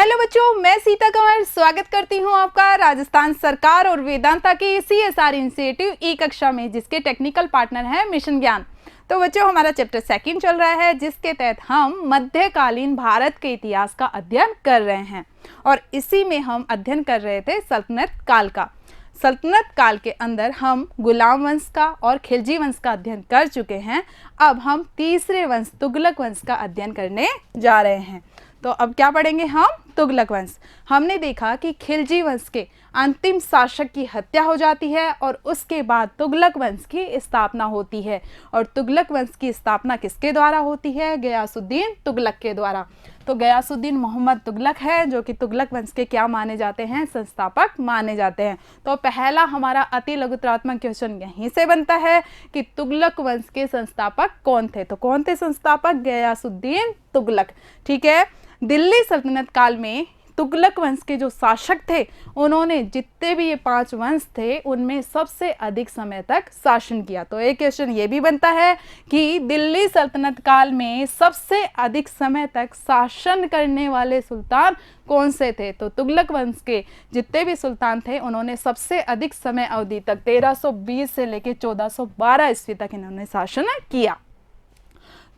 Hello बच्चों, मैं सीता कंवर स्वागत करती हूं आपका राजस्थान सरकार और वेदांता के CSR इनिशिएटिव ई कक्षा में, जिसके टेक्निकल पार्टनर हैं मिशन ज्ञान। तो बच्चों, हमारा चैप्टर 2 चल रहा है, जिसके तहत हम मध्यकालीन भारत के इतिहास का अध्ययन कर रहे हैं। और इसी में हम अध्ययन कर रहे थे सल्तनत काल का। सल्तनत काल के अंदर हम गुलाम वंश का और खिलजी वंश का अध्ययन कर चुके हैं। अब हम तीसरे वंश तुगलक वंश का अध्ययन करने जा रहे हैं। तो अब क्या पढ़ेंगे हम? तुगलक वंश। हमने देखा कि खिलजी वंश के अंतिम शासक की हत्या हो जाती है और उसके बाद तुगलक वंश की स्थापना होती है। और तुगलक वंश की स्थापना किसके द्वारा होती है? गयासुद्दीन तुगलक के द्वारा। तो गयासुद्दीन मोहम्मद तुगलक है, जो कि तुगलक वंश के क्या माने जाते हैं? संस्थापक माने जाते हैं। तो पहला हमारा अति लघुतरात्मक क्वेश्चन यहीं से बनता है कि तुगलक वंश के संस्थापक कौन थे? तो कौन थे संस्थापक? गयासुद्दीन तुगलक। ठीक है। दिल्ली सल्तनत काल में तुगलक वंश के जो शासक थे, उन्होंने जितने भी ये 5 वंश थे उनमें सबसे अधिक समय तक शासन किया। तो एक क्वेश्चन ये भी बनता है कि दिल्ली सल्तनत काल में सबसे अधिक समय तक शासन करने वाले सुल्तान कौन से थे? तो तुगलक वंश के जितने भी सुल्तान थे, उन्होंने सबसे अधिक समय अवधि तक 1320 से लेकर 1412 ईस्वी तक इन्होंने शासन किया।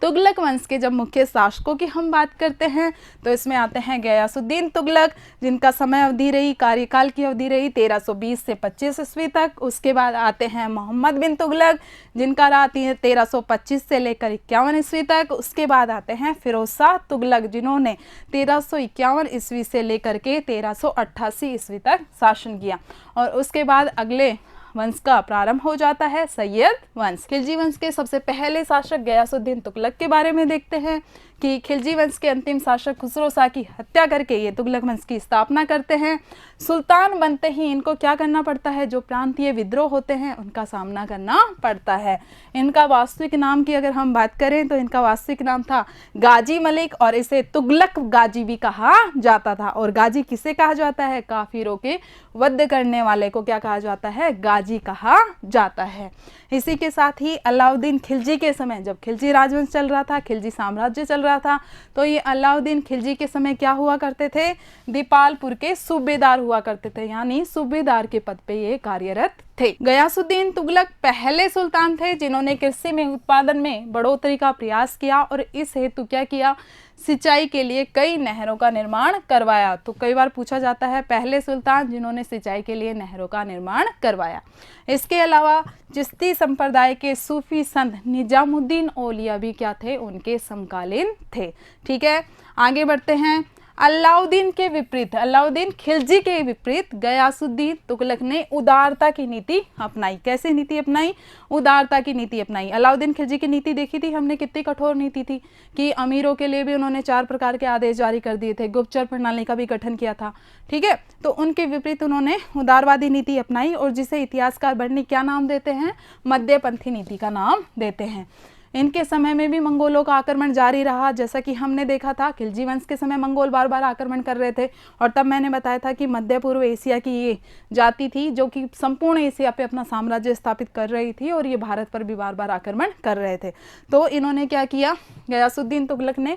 तुगलक वंश के जब मुख्य शासकों की हम बात करते हैं तो इसमें आते हैं गयासुद्दीन तुगलक, जिनका समय अवधि रही, कार्यकाल की अवधि रही 1320 से 25 ईस्वी तक। उसके बाद आते हैं मोहम्मद बिन तुगलक, जिनका रहा 1325 से लेकर 51 ईस्वी तक। उसके बाद आते हैं फिरोज शाह तुगलक, जिन्होंने 1351 ईस्वी से लेकर के 1388 ईस्वी तक शासन किया। और उसके बाद अगले वंश का प्रारंभ हो जाता है सैयद वंश। खिलजी वंश के सबसे पहले शासक गयासुद्दीन तुगलक के बारे में देखते हैं कि खिलजी वंश के अंतिम शासक खुसरो शाह की हत्या करके ये तुगलक वंश की स्थापना करते हैं। सुल्तान बनते ही इनको क्या करना पड़ता है? जो प्रांतीय विद्रोह होते हैं उनका सामना करना पड़ता है। इनका वास्तविक नाम की अगर हम बात करें तो इनका वास्तविक नाम था गाजी मलिक, और इसे तुगलक गाजी भी कहा जाता था। और गाजी किसे कहा जाता है? काफिरों के वध करने वाले को क्या कहा जाता है? गाजी कहा जाता है। इसी के साथ ही अलाउद्दीन खिलजी के समय, जब खिलजी राजवंश चल रहा था, खिलजी साम्राज्य चल रहा था, तो ये अलाउद्दीन खिलजी के समय क्या हुआ करते थे? दीपालपुर के सूबेदार हुआ करते थे, यानी सूबेदार के पद पे ये कार्यरत थे। गयासुद्दीन तुगलक पहले सुल्तान थे जिन्होंने कृषि में उत्पादन में बढ़ोतरी का प्रयास किया और इस हेतु क्या किया? सिंचाई के लिए कई नहरों का निर्माण करवाया। तो कई बार पूछा जाता है पहले सुल्तान जिन्होंने सिंचाई के लिए नहरों का निर्माण करवाया। इसके अलावा चिश्ती संप्रदाय के सूफी संत निजामुद्दीन औलिया भी क्या थे? उनके समकालीन थे। ठीक है, आगे बढ़ते हैं। अलाउद्दीन के विपरीत, अलाउद्दीन खिलजी के विपरीत गयासुद्दीन तुगलक ने उदारता की नीति अपनाई। कैसे नीति अपनाई? उदारता की नीति अपनाई। अलाउद्दीन खिलजी की नीति देखी थी हमने, कितनी कठोर नीति थी कि अमीरों के लिए भी उन्होंने 4 प्रकार के आदेश जारी कर दिए थे, गुप्तचर प्रणाली का भी गठन किया था। ठीक है, तो उनके विपरीत उन्होंने उदारवादी नीति अपनाई और जिसे इतिहासकार बढ़नी क्या नाम देते हैं? मध्यपंथी नीति का नाम देते हैं। इनके समय में भी मंगोलों का आक्रमण जारी रहा। जैसा कि हमने देखा था खिलजी वंश के समय मंगोल बार बार आक्रमण कर रहे थे, और तब मैंने बताया था कि मध्य पूर्व एशिया की ये जाति थी जो कि संपूर्ण एशिया पे अपना साम्राज्य स्थापित कर रही थी और ये भारत पर भी बार बार आक्रमण कर रहे थे। तो इन्होंने क्या किया? गयासुद्दीन तुगलक ने,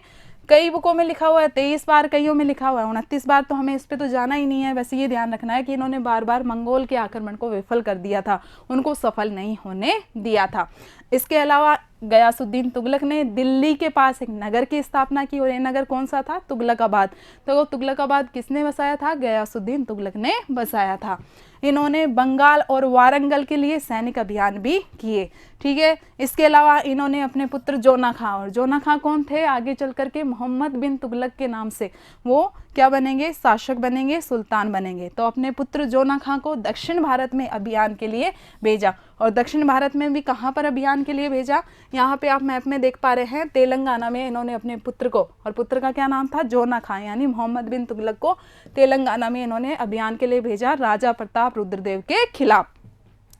कई बुकों में लिखा हुआ है 23 बार, कईयों में लिखा हुआ है 29 बार, तो हमें इस पे तो जाना ही नहीं है। वैसे ये ध्यान रखना है कि इन्होंने बार बार मंगोल के आक्रमण को विफल कर दिया था, उनको सफल नहीं होने दिया था। इसके अलावा गयासुद्दीन तुगलक ने दिल्ली के पास एक नगर की स्थापना की, और ये नगर कौन सा था? तुगलकाबाद। तो तुगलकाबाद किसने बसाया था? गयासुद्दीन तुगलक ने बसाया था। इन्होंने बंगाल और वारंगल के लिए सैनिक अभियान भी किए। ठीक है, इसके अलावा इन्होंने अपने पुत्र जोना खां, और जोना खां कौन थे? आगे चल करके मोहम्मद बिन तुगलक के नाम से वो क्या बनेंगे? शासक बनेंगे, सुल्तान बनेंगे। तो अपने पुत्र जोना खां को दक्षिण भारत में अभियान के लिए भेजा, और दक्षिण भारत में भी कहाँ पर अभियान के लिए भेजा? यहाँ पे आप मैप में देख पा रहे हैं, तेलंगाना में इन्होंने अपने पुत्र को, और पुत्र का क्या नाम था? जोना खां, यानी मोहम्मद बिन तुगलक को तेलंगाना में इन्होंने अभियान के लिए भेजा राजा प्रताप रुद्रदेव के खिलाफ।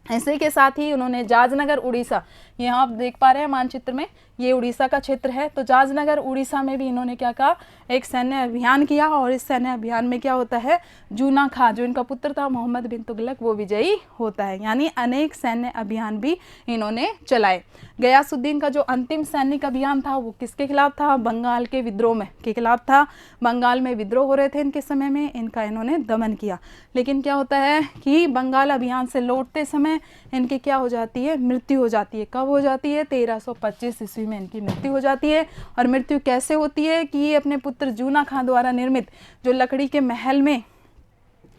इसी के साथ ही उन्होंने जाजनगर उड़ीसा यहाँ आप देख पा रहे हैं मानचित्र में, ये उड़ीसा का क्षेत्र है। तो जाजनगर उड़ीसा में भी इन्होंने क्या कहा, एक सैन्य अभियान किया, और इस सैन्य अभियान में क्या होता है, जूना खां जो इनका पुत्र था मोहम्मद बिन तुगलक, वो विजयी होता है। यानी अनेक सैन्य अभियान भी इन्होंने चलाए। गयासुद्दीन का जो अंतिम सैनिक अभियान था वो किसके खिलाफ था, बंगाल के विद्रोह में के खिलाफ था। बंगाल में विद्रोह हो रहे थे इनके समय में, इनका इन्होंने दमन किया। लेकिन क्या होता है कि बंगाल अभियान से लौटते समय इनकी क्या हो जाती है, मृत्यु हो जाती है। कब हो जाती है, 1325 ईस्वी में इनकी मृत्यु हो जाती है। और मृत्यु कैसे होती है कि ये अपने पुत्र जूना खां द्वारा निर्मित जो लकड़ी के महल में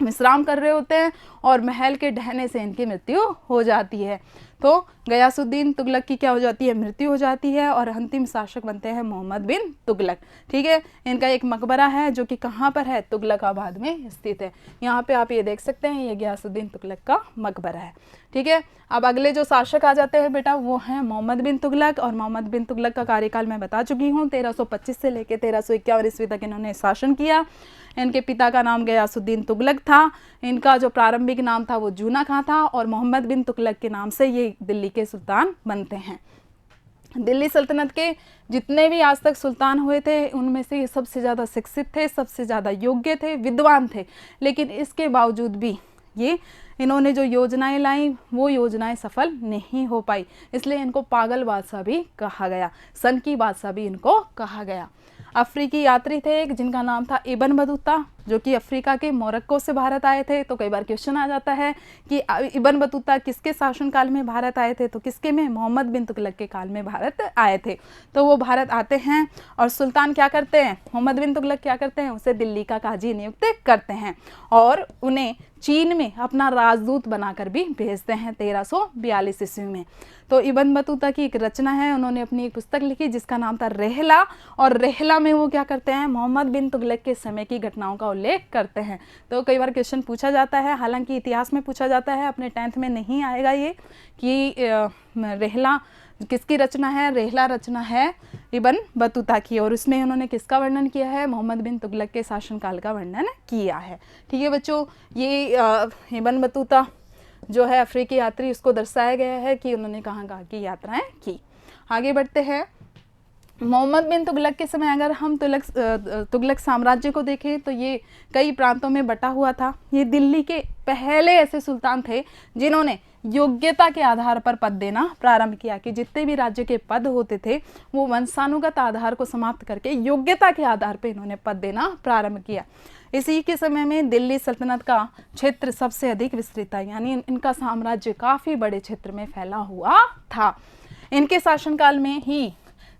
विश्राम कर रहे होते हैं, और महल के ढहने से इनकी मृत्यु हो जाती है। तो गयासुद्दीन तुगलक की क्या हो जाती है, मृत्यु हो जाती है, और अंतिम शासक बनते हैं मोहम्मद बिन तुगलक। ठीक है, इनका एक मकबरा है जो कि कहाँ पर है, तुगलकाबाद में स्थित है। यहाँ पे आप ये देख सकते हैं, ये गयासुद्दीन तुगलक का मकबरा है। ठीक है, अब अगले जो शासक आ जाते हैं बेटा, वो हैं मोहम्मद बिन तुगलक। और मोहम्मद बिन तुगलक का कार्यकाल मैं बता चुकी हूँ, 1325 से लेकर 1351 ईस्वी तक इन्होंने शासन किया। इनके पिता का नाम गयासुद्दीन तुगलक था, इनका जो प्रारंभिक नाम था वो जूना खां था, और मोहम्मद बिन तुगलक के नाम से ये दिल्ली के सुल्तान बनते हैं। दिल्ली सल्तनत के जितने भी आज तक सुल्तान हुए थे, उनमें से ये सबसे ज़्यादा शिक्षित थे, सबसे ज़्यादा योग्य थे, विद्वान थे। लेकिन इसके बावजूद भी ये इन्होंने जो योजनाएं लाई वो योजनाएं सफल नहीं हो पाई, इसलिए इनको पागल बादशाह भी कहा गया, सन की बादशाह भी इनको कहा गया। अफ्रीकी यात्री थे एक, जिनका नाम था इब्न बतूता, जो कि अफ्रीका के मोरक्को से भारत आए थे। तो कई बार क्वेश्चन आ जाता है कि इब्न बतूता किसके शासनकाल में भारत आए थे, तो किसके में, मोहम्मद बिन तुगलक के काल में भारत आए थे। तो वो भारत आते हैं, और सुल्तान क्या करते हैं, मोहम्मद बिन तुगलक क्या करते हैं, उसे दिल्ली का काजी नियुक्त करते हैं, और उन्हें चीन में अपना राजदूत बनाकर भी भेजते हैं 1342 ईस्वी में। तो इब्न बतूता की एक रचना है, उन्होंने अपनी एक पुस्तक लिखी जिसका नाम था रेहला, और रेहला में वो क्या करते हैं, मोहम्मद बिन तुगलक के समय की घटनाओं का उल्लेख करते हैं। तो कई बार क्वेश्चन पूछा जाता है, हालांकि इतिहास में पूछा जाता है, अपने 10th में नहीं आएगा ये कि रेहला किसकी रचना है। रेहला रचना है इब्न बतूता की, और उसमें उन्होंने किसका वर्णन किया है, मोहम्मद बिन तुगलक के शासनकाल का वर्णन किया है। ठीक है बच्चों, ये इब्न बतूता जो है अफ्रीकी यात्री, उसको दर्शाया गया है कि उन्होंने कहाँ कहाँ की यात्राएं की। आगे बढ़ते हैं। मोहम्मद बिन तुगलक के समय अगर हम तुगलक साम्राज्य को देखें तो ये कई प्रांतों में बटा हुआ था। ये दिल्ली के पहले ऐसे सुल्तान थे जिन्होंने योग्यता के आधार पर पद देना प्रारंभ किया, कि जितने भी राज्य के पद होते थे वो वंशानुगत आधार को समाप्त करके योग्यता के आधार पर इन्होंने पद देना प्रारंभ किया। इसी के समय में दिल्ली सल्तनत का क्षेत्र सबसे अधिक विस्तृत था, यानी इनका साम्राज्य काफ़ी बड़े क्षेत्र में फैला हुआ था। इनके शासनकाल में ही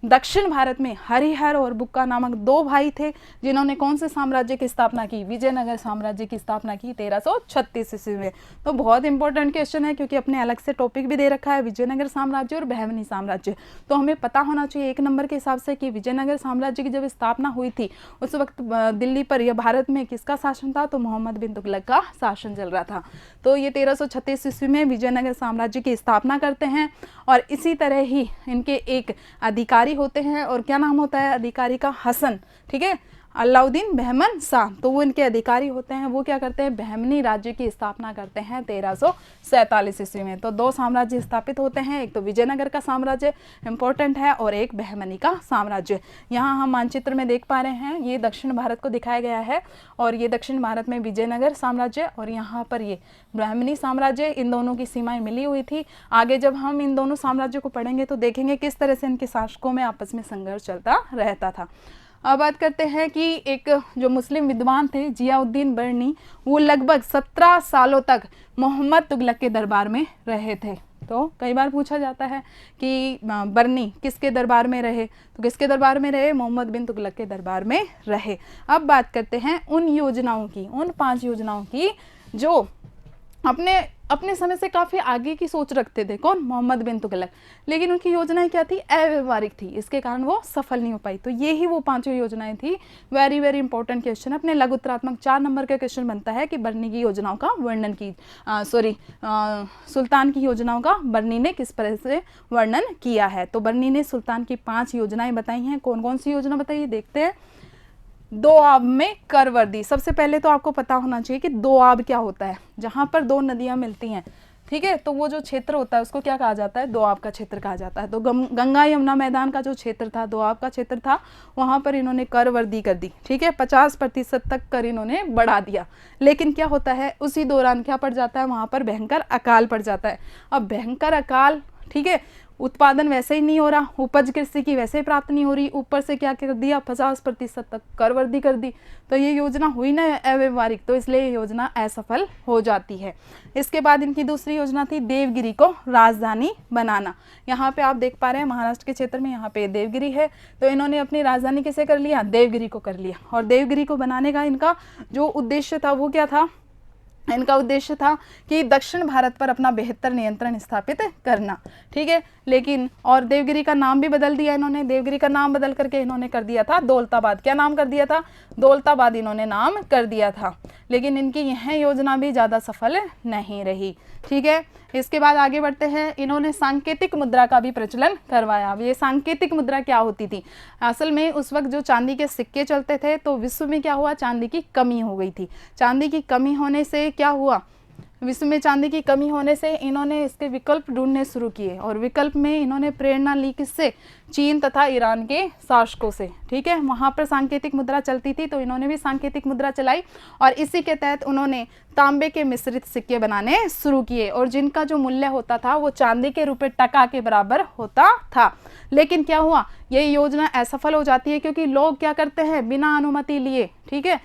दक्षिण भारत में हरिहर और बुक्का नामक 2 भाई थे, जिन्होंने कौन से साम्राज्य की स्थापना की, विजयनगर साम्राज्य की स्थापना की 1336 ईस्वी में। तो बहुत इंपॉर्टेंट क्वेश्चन है, क्योंकि अपने अलग से टॉपिक भी दे रखा है, विजयनगर साम्राज्य और बहमनी साम्राज्य। तो हमें पता होना चाहिए 1 नंबर के हिसाब से कि विजयनगर साम्राज्य की जब स्थापना हुई थी उस वक्त दिल्ली पर या भारत में किसका शासन था, तो मोहम्मद बिन तुगलक का शासन चल रहा था। तो ये 1336 ईस्वी में विजयनगर साम्राज्य की स्थापना करते हैं, और इसी तरह ही इनके एक अधिकारी होते हैं, और क्या नाम होता है अधिकारी का, हसन। ठीक है, अलाउद्दीन बहमन शाह, तो वो इनके अधिकारी होते हैं। वो क्या करते हैं, बहमनी राज्य की स्थापना करते हैं 1347 ईस्वी में। तो 2 साम्राज्य स्थापित होते हैं, एक तो विजयनगर का साम्राज्य इंपॉर्टेंट है, और एक बहमनी का साम्राज्य। यहाँ हम मानचित्र में देख पा रहे हैं, ये दक्षिण भारत को दिखाया गया है, और ये दक्षिण भारत में विजयनगर साम्राज्य, और यहाँ पर ये बहमनी साम्राज्य। इन दोनों की सीमाएं मिली हुई थी। आगे जब हम इन दोनों साम्राज्यों को पढ़ेंगे तो देखेंगे किस तरह से इनके शासकों में आपस में संघर्ष चलता रहता था। अब बात करते हैं कि एक जो मुस्लिम विद्वान थे जियाउद्दीन बर्नी, वो लगभग 17 सालों तक मोहम्मद तुगलक के दरबार में रहे थे। तो कई बार पूछा जाता है कि बर्नी किसके दरबार में रहे, तो किसके दरबार में रहे, मोहम्मद बिन तुगलक के दरबार में रहे। अब बात करते हैं उन योजनाओं की, उन 5 योजनाओं की जो अपने समय से काफ़ी आगे की सोच रखते थे। कौन, मोहम्मद बिन तुगलक। लेकिन उनकी योजनाएं क्या थी, अव्यवहारिक थी, इसके कारण वो सफल नहीं हो पाई। तो ये ही वो 5 योजनाएं थी। वेरी वेरी इंपॉर्टेंट क्वेश्चन, अपने लघुत्तरात्मक 4 नंबर का क्वेश्चन बनता है कि बर्नी की योजनाओं का वर्णन की सुल्तान की योजनाओं का बर्नी ने किस तरह से वर्णन किया है। तो बर्नी ने सुल्तान की 5 योजनाएं बताई हैं। कौन कौन सी योजना बताइए, देखते हैं। दोआब में करवर्दी, सबसे पहले तो आपको पता होना चाहिए कि दोआब क्या होता है। जहाँ पर 2 नदियाँ मिलती हैं, ठीक है। तो वो जो क्षेत्र होता है उसको क्या कहा जाता है, दोआब का क्षेत्र कहा जाता है। तो गंगा यमुना मैदान का जो क्षेत्र था, दोआब का क्षेत्र था, वहाँ पर इन्होंने कर वर्दी कर दी, ठीक है, 50% तक कर इन्होंने बढ़ा दिया। लेकिन क्या होता है, उसी दौरान क्या पड़ जाता है, वहाँ पर भयंकर अकाल पड़ जाता है। अब भयंकर अकाल, ठीक है, उत्पादन वैसे ही नहीं हो रहा, उपज कृषि की वैसे ही प्राप्त नहीं हो रही, ऊपर से क्या कर दिया, 50% तक कर वृद्धि कर दी। तो ये योजना हुई ना अव्यवहारिक, तो इसलिए ये योजना असफल हो जाती है। इसके बाद इनकी दूसरी योजना थी देवगिरी को राजधानी बनाना। यहाँ पे आप देख पा रहे हैं महाराष्ट्र के क्षेत्र में यहाँ पे देवगिरी है, तो इन्होंने अपनी राजधानी किसे कर लिया, देवगिरी को कर लिया। और देवगिरी को बनाने का इनका जो उद्देश्य था वो क्या था, इनका उद्देश्य था कि दक्षिण भारत पर अपना बेहतर नियंत्रण स्थापित करना, ठीक है। लेकिन और देवगिरी का नाम भी बदल दिया इन्होंने, देवगिरी का नाम बदल करके इन्होंने कर दिया था दौलताबाद। क्या नाम कर दिया था, दौलताबाद इन्होंने नाम कर दिया था। लेकिन इनकी यह योजना भी ज़्यादा सफल नहीं रही, ठीक है। इसके बाद आगे बढ़ते हैं, इन्होंने सांकेतिक मुद्रा का भी प्रचलन करवाया। अब ये सांकेतिक मुद्रा क्या होती थी, असल में उस वक्त जो चांदी के सिक्के चलते थे तो विश्व में क्या हुआ, चांदी की कमी हो गई थी। चांदी की कमी होने से क्या हुआ, विश्व में चांदी की कमी होने से इन्होंने इसके विकल्प ढूंढने शुरू किए। और विकल्प में इन्होंने प्रेरणा ली किससे, चीन तथा ईरान के शासकों से, ठीक है। वहाँ पर सांकेतिक मुद्रा चलती थी तो इन्होंने भी सांकेतिक मुद्रा चलाई और इसी के तहत उन्होंने तांबे के मिश्रित सिक्के बनाने शुरू किए और जिनका जो मूल्य होता था वो चांदी के रुपए टका के बराबर होता था। लेकिन क्या हुआ, ये योजना असफल हो जाती है क्योंकि लोग क्या करते हैं, बिना अनुमति लिए, ठीक है,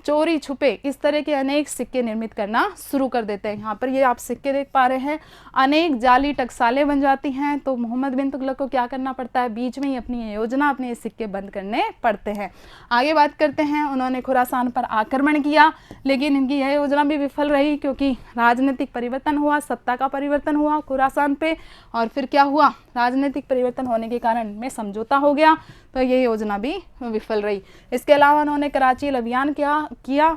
चोरी छुपे इस तरह के अनेक सिक्के निर्मित करना शुरू कर देते हैं। यहाँ पर ये आप सिक्के देख पा रहे हैं, अनेक जाली टकसालें बन जाती हैं। तो मोहम्मद बिन तुगलक को क्या करना पड़ता है, बीच में ही अपनी ये योजना, अपने ये सिक्के बंद करने पड़ते हैं। आगे बात करते हैं, उन्होंने खुरासान पर आक्रमण किया, लेकिन इनकी यह योजना भी विफल रही क्योंकि राजनीतिक परिवर्तन हुआ, सत्ता का परिवर्तन हुआ खुरासान पे। और फिर क्या हुआ, राजनीतिक परिवर्तन होने के कारण में समझौता हो गया, तो ये योजना भी विफल रही। इसके अलावा उन्होंने कराची अभियान किया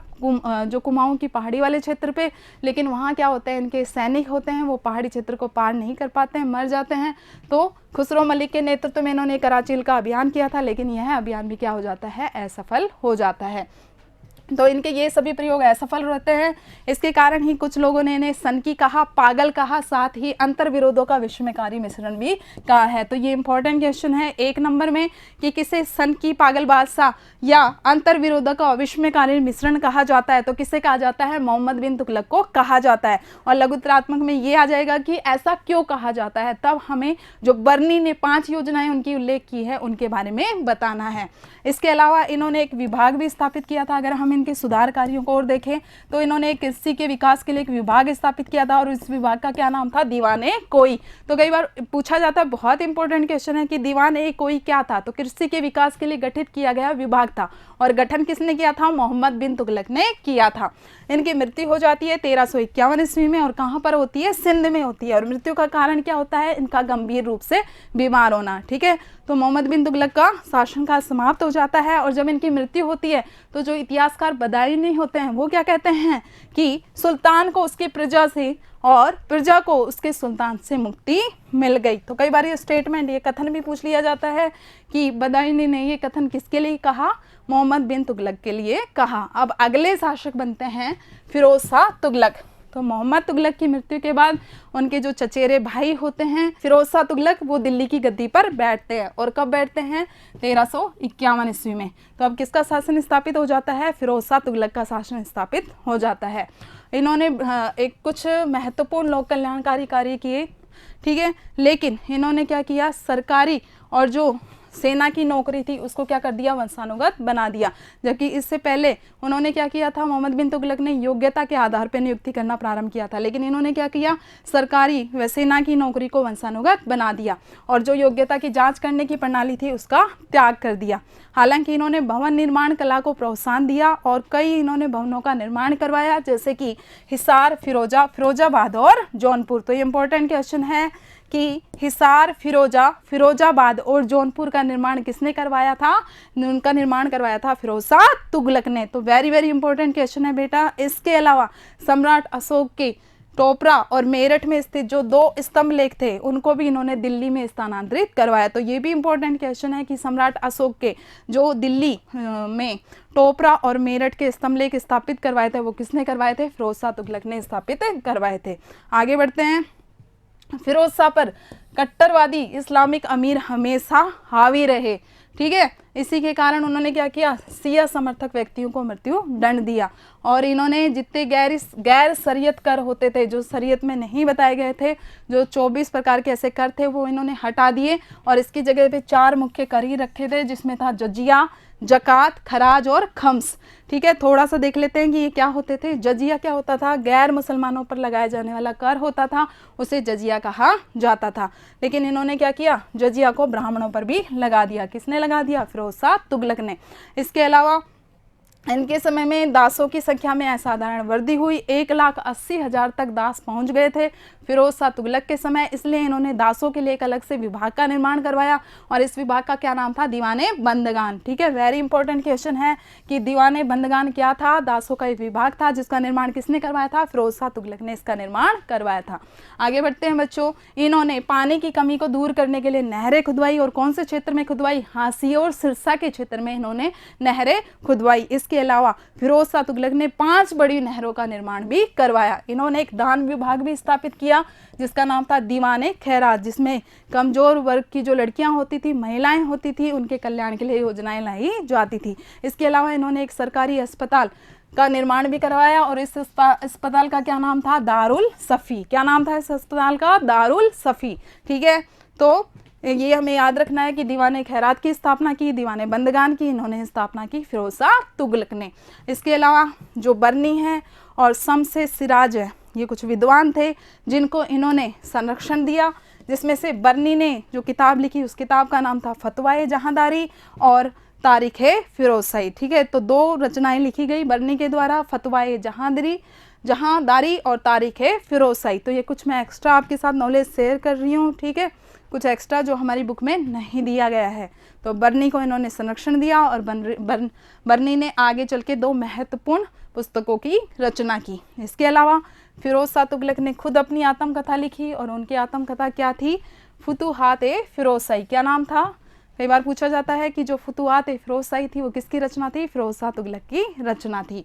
जो कुमाऊं की पहाड़ी वाले क्षेत्र पे, लेकिन वहाँ क्या होता है, इनके सैनिक होते हैं वो पहाड़ी क्षेत्र को पार नहीं कर पाते हैं, मर जाते हैं। तो खुसरो मलिक के नेतृत्व में इन्होंने कराची का अभियान किया था, लेकिन यह अभियान भी क्या हो जाता है, असफल हो जाता है। तो इनके ये सभी प्रयोग असफल रहते हैं। इसके कारण ही कुछ लोगों ने इन्हें सनकी कहा, पागल कहा, साथ ही अंतर विरोधों का विस्मयकारी मिश्रण भी कहा है। तो ये इंपॉर्टेंट क्वेश्चन है 1 नंबर में कि किसे सनकी, पागल बादशाह या अंतर विरोधों का विस्मयकारी मिश्रण कहा जाता है, तो किसे कहा जाता है, मोहम्मद बिन तुगलक को कहा जाता है। और लघुत्तरात्मक में ये आ जाएगा कि ऐसा क्यों कहा जाता है, तब हमें जो बर्नी ने 5 योजनाएं उनकी उल्लेख की है उनके बारे में बताना है। इसके अलावा इन्होंने एक विभाग भी स्थापित किया था। अगर हम इनके सुधार कार्यों को और देखें तो इन्होंने कृषि के विकास के लिए एक विभाग स्थापित किया था और इस विभाग का क्या नाम था, दीवाने कोई। तो कई बार पूछा जाता है, बहुत इंपॉर्टेंट क्वेश्चन है कि दीवाने कोई क्या था, तो कृषि के विकास के लिए गठित किया गया विभाग था और गठन किसने किया था, मोहम्मद बिन तुगलक ने किया था। इनकी मृत्यु हो जाती है 1351 ईस्वी में और कहाँ पर होती है, सिंध में होती है। और मृत्यु का कारण क्या होता है, इनका गंभीर रूप से बीमार होना, ठीक है। तो मोहम्मद बिन तुगलक का शासनकाल समाप्त हो जाता है और जब इनकी मृत्यु होती है तो जो इतिहासकार बदायूनी होते हैं वो क्या कहते हैं कि सुल्तान को उसकी प्रजा से और प्रजा को उसके सुल्तान से मुक्ति मिल गई। तो कई बार ये स्टेटमेंट, ये कथन भी पूछ लिया जाता है कि बदायूनी ने ये कथन किसके लिए कहा, मोहम्मद बिन तुगलक के लिए कहा। अब अगले शासक बनते हैं फिरोज शाह तुगलक। तो मोहम्मद तुगलक की मृत्यु के बाद उनके जो चचेरे भाई होते हैं फिरोज शाह तुगलक, वो दिल्ली की गद्दी पर बैठते हैं। और कब बैठते हैं, 1351 ईस्वी में। तो अब किसका शासन स्थापित हो जाता है, फिरोज शाह तुगलक का शासन स्थापित हो जाता है। इन्होंने एक कुछ महत्वपूर्ण लोक कल्याणकारी कार्य किए, ठीक है, लेकिन इन्होंने क्या किया, सरकारी और जो सेना की नौकरी थी उसको क्या कर दिया, वंशानुगत बना दिया। जबकि इससे पहले उन्होंने क्या किया था, मोहम्मद बिन तुगलक ने योग्यता के आधार पर नियुक्ति करना प्रारंभ किया था, लेकिन इन्होंने क्या किया, सरकारी व सेना की नौकरी को वंशानुगत बना दिया और जो योग्यता की जांच करने की प्रणाली थी उसका त्याग कर दिया। हालांकि इन्होंने भवन निर्माण कला को प्रोत्साहन दिया और कई इन्होंने भवनों का निर्माण करवाया, जैसे कि हिसार, फिरोजाबाद और जौनपुर। तो ये इंपॉर्टेंट क्वेश्चन है कि हिसार, फिरोजाबाद और जौनपुर का निर्माण किसने करवाया था, उनका निर्माण करवाया था फिरोज शाह तुगलक ने। तो वेरी वेरी इंपॉर्टेंट क्वेश्चन है बेटा। इसके अलावा सम्राट अशोक के टोपरा और मेरठ में स्थित जो 2 स्तंभ लेख थे उनको भी इन्होंने दिल्ली में स्थानांतरित करवाया। तो ये भी इंपॉर्टेंट क्वेश्चन है कि सम्राट अशोक के जो दिल्ली में टोपरा और मेरठ के स्तंभ लेख स्थापित करवाए थे वो किसने करवाए थे? फिरोज शाह तुगलक ने स्थापित करवाए थे। आगे बढ़ते हैं। फिरोज शाह पर कट्टरवादी इस्लामिक अमीर हमेशा हावी रहे, ठीक है। इसी के कारण उन्होंने क्या किया? शिया समर्थक व्यक्तियों को मृत्यु दंड दिया और इन्होंने जितने गैर शरीयत कर होते थे, जो शरीयत में नहीं बताए गए थे, जो 24 प्रकार के ऐसे कर थे वो इन्होंने हटा दिए और इसकी जगह पे 4 मुख्य कर ही रखे थे, जिसमें था जजिया, जकात, खराज और खम्स, ठीक है। थोड़ा सा देख लेते हैं कि ये क्या होते थे। जजिया क्या होता था? गैर मुसलमानों पर लगाया जाने वाला कर होता था, उसे जजिया कहा जाता था। लेकिन इन्होंने क्या किया? जजिया को ब्राह्मणों पर भी लगा दिया। किसने लगा दिया? फिरोज शाह तुगलक ने। इसके अलावा इनके समय में दासों की संख्या में असाधारण वृद्धि हुई। 1,80,000 तक दास पहुंच गए थे फिरोज शाह तुगलक के समय, इसलिए इन्होंने दासों के लिए एक अलग से विभाग का निर्माण करवाया और इस विभाग का क्या नाम था? दीवाने बंदगान, ठीक है। वेरी इंपॉर्टेंट क्वेश्चन है कि दीवाने बंदगान क्या था? दासों का एक विभाग था जिसका निर्माण किसने करवाया था? फिरोज शाह तुगलक ने इसका निर्माण करवाया था। आगे बढ़ते हैं बच्चों। इन्होंने पानी की कमी को दूर करने के लिए नहरें खुदवाई और कौन से क्षेत्र में खुदवाई? हांसी और सिरसा के क्षेत्र में इन्होंने नहरें खुदवाई। इसके अलावा फिरोज शाह तुगलक ने 5 बड़ी नहरों का निर्माण भी करवाया। इन्होंने एक दान विभाग भी स्थापित किया जिसका नाम था दीवाने खैरात, जिसमें कमजोर वर्ग की जो लड़कियां होती थी, महिलाएं होती थी, उनके कल्याण के लिए योजनाएं लाई जाती थी। इसके अलावा इन्होंने एक सरकारी अस्पताल का निर्माण भी करवाया और इस अस्पताल का क्या नाम था? दारुल सफ़ी। क्या नाम था इस अस्पताल का? दारुल सफ़ी, ठीक है। तो ये हमें याद रखना है कि दीवाने खैरात की स्थापना की, दीवाने बंदगान की इन्होंने स्थापना की फिरोज शाह तुगलक ने। इसके अलावा जो बर्नी है और शम्स-ए सिराज है, ये कुछ विद्वान थे जिनको इन्होंने संरक्षण दिया, जिसमें से बर्नी ने जो किताब लिखी उस किताब का नाम था फतवाए जहांदारी और तारीख फिरोजशाही, ठीक है। तो 2 रचनाएं लिखी गई बर्नी के द्वारा, फतवाए जहांदारी और तारीख फिरोजशाही। तो ये कुछ मैं एक्स्ट्रा आपके साथ नॉलेज शेयर कर रही हूँ, ठीक है, कुछ एक्स्ट्रा जो हमारी बुक में नहीं दिया गया है। तो बर्नी को इन्होंने संरक्षण दिया और बर्नी ने आगे चल के 2 महत्वपूर्ण पुस्तकों की रचना की। इसके अलावा फिरोज शाह तुगलक ने खुद अपनी आत्मकथा लिखी और उनकी आत्मकथा क्या थी? फुतुहात-ए-फिरोजशाही। क्या नाम था? कई बार पूछा जाता है कि जो फुतुहात-ए-फिरोजशाही थी वो किसकी रचना थी? फिरोज शाह तुगलक की रचना थी।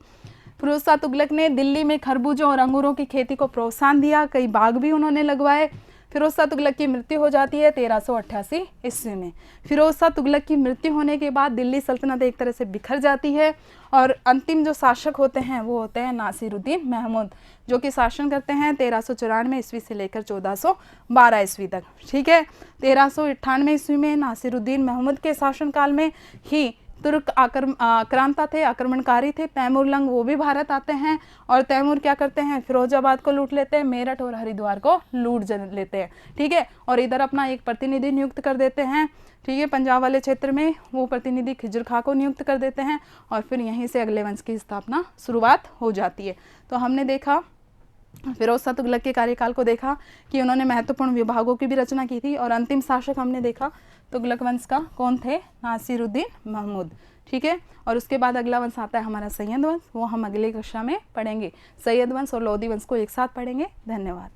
फिरोज शाह तुगलक ने दिल्ली में खरबूजों और अंगूरों की खेती को प्रोत्साहन दिया, कई बाग भी उन्होंने लगवाए। फिरोज शाह तुगलक की मृत्यु हो जाती है 1388 ईस्वी में। फिरोज शाह तुगलक की मृत्यु होने के बाद दिल्ली सल्तनत एक तरह से बिखर जाती है और अंतिम जो शासक होते हैं वो होते हैं नासिरुद्दीन महमूद, जो कि शासन करते हैं 1394 ईस्वी से लेकर 1412 ईस्वी तक, ठीक है। 1398 ईस्वी में नासिरुद्दीन महमूद के शासनकाल में ही तुर्क आक्रांता थे, आक्रमणकारी थे, तैमूर लंग, वो भी भारत आते हैं और तैमूर क्या करते हैं? फिरोजाबाद को लूट लेते हैं, मेरठ और हरिद्वार को लूट लेते हैं, ठीक है। और इधर अपना एक प्रतिनिधि नियुक्त कर देते हैं, ठीक है, पंजाब वाले क्षेत्र में वो प्रतिनिधि खिजर खां को नियुक्त कर देते हैं और फिर यहीं से अगले वंश की स्थापना शुरुआत हो जाती है। तो हमने देखा फिरोज शाह तुगलक के कार्यकाल को देखा कि उन्होंने महत्वपूर्ण विभागों की भी रचना की थी और अंतिम शासक हमने देखा तुगलक वंश का कौन थे? नासिरुद्दीन महमूद, ठीक है। और उसके बाद अगला वंश आता है हमारा सैयद वंश, वो हम अगली कक्षा में पढ़ेंगे। सैयद वंश और लोधी वंश को एक साथ पढ़ेंगे। धन्यवाद।